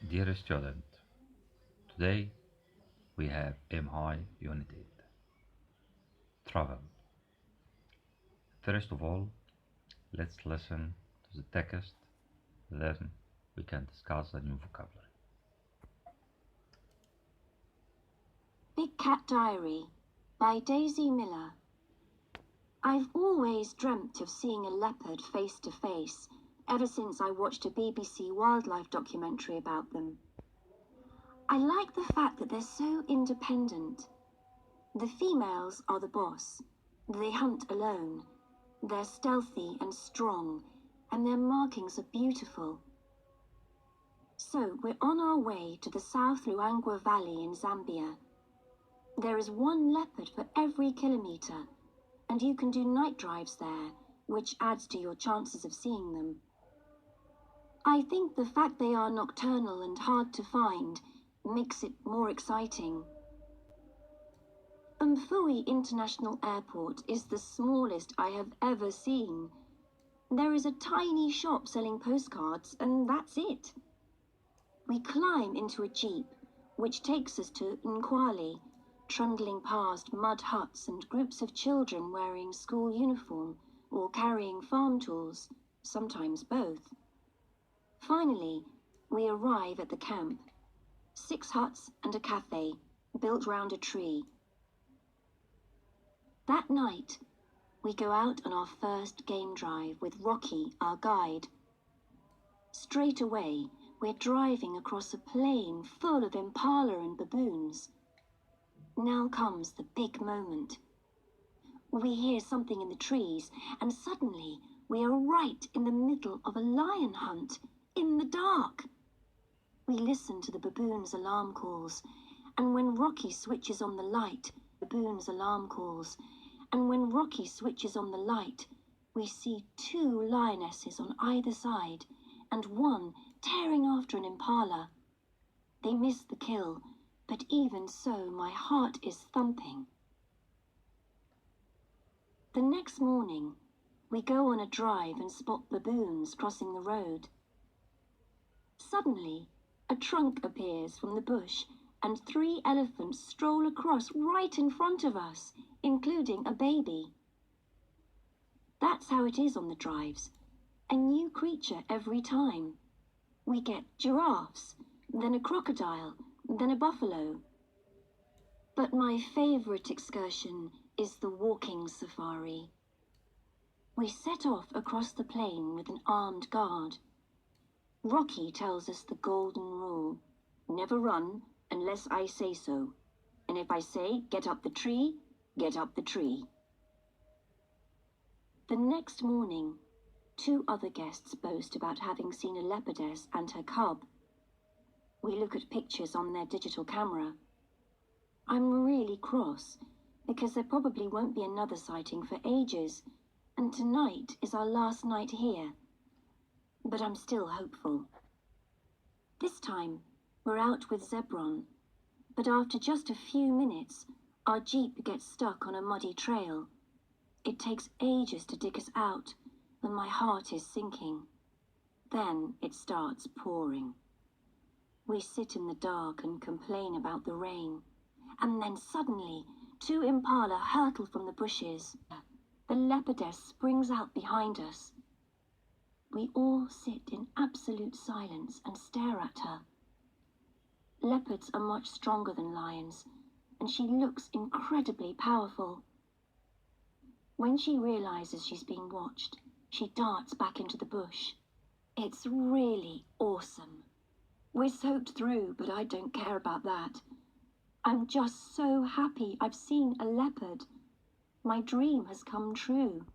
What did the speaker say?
Dear student, today we have MI Unit 8, Travel. First of all, let's listen to the text, then we can discuss the new vocabulary. Big Cat Diary by Daisy Miller. I've always dreamt of seeing a leopard face to face, ever since I watched a BBC wildlife documentary about them. I like the fact that they're so independent. The females are the boss. They hunt alone. They're stealthy and strong, and their markings are beautiful. So we're on our way to the South Luangwa Valley in Zambia. There is one leopard for every kilometre, and you can do night drives there, which adds to your chances of seeing them. I think the fact they are nocturnal and hard to find makes it more exciting. Mfui International Airport is the smallest I have ever seen. There is a tiny shop selling postcards, and that's it. We climb into a jeep, which takes us to Nkwali, trundling past mud huts and groups of children wearing school uniform or carrying farm tools, sometimes both. Finally, we arrive at the camp. 6 huts and a cafe, built round a tree. That night, we go out on our first game drive with Rocky, our guide. Straight away, we're driving across a plain full of impala and baboons. Now comes the big moment. We hear something in the trees, and suddenly we are right in the middle of a lion hunt, in the dark. We listen to the baboons' alarm calls, and when Rocky switches on the light, baboons' alarm calls, and when Rocky switches on the light, we see 2 lionesses on either side, and one tearing after an impala. They miss the kill, but even so, my heart is thumping. The next morning, we go on a drive and spot baboons crossing the road. Suddenly, a trunk appears from the bush, and 3 elephants stroll across right in front of us, including a baby. That's how it is on the drives. A new creature every time. We get giraffes, then a crocodile, then a buffalo. But my favourite excursion is the walking safari. We set off across the plain with an armed guard. Rocky tells us the golden rule: never run unless I say so. And if I say get up the tree, get up the tree. The next morning, 2 other guests boast about having seen a leopardess and her cub. We look at pictures on their digital camera. I'm really cross, because there probably won't be another sighting for ages, and tonight is our last night here. But I'm still hopeful. This time, we're out with Zebron, but after just a few minutes, our jeep gets stuck on a muddy trail. It takes ages to dig us out, and my heart is sinking. Then it starts pouring. We sit in the dark and complain about the rain, and then suddenly 2 impala hurtle from the bushes. The leopardess springs out behind us. We all sit in absolute silence and stare at her. Leopards are much stronger than lions, and she looks incredibly powerful. When she realizes she's being watched, she darts back into the bush. It's really awesome. We're soaked through, but I don't care about that. I'm just so happy I've seen a leopard. My dream has come true.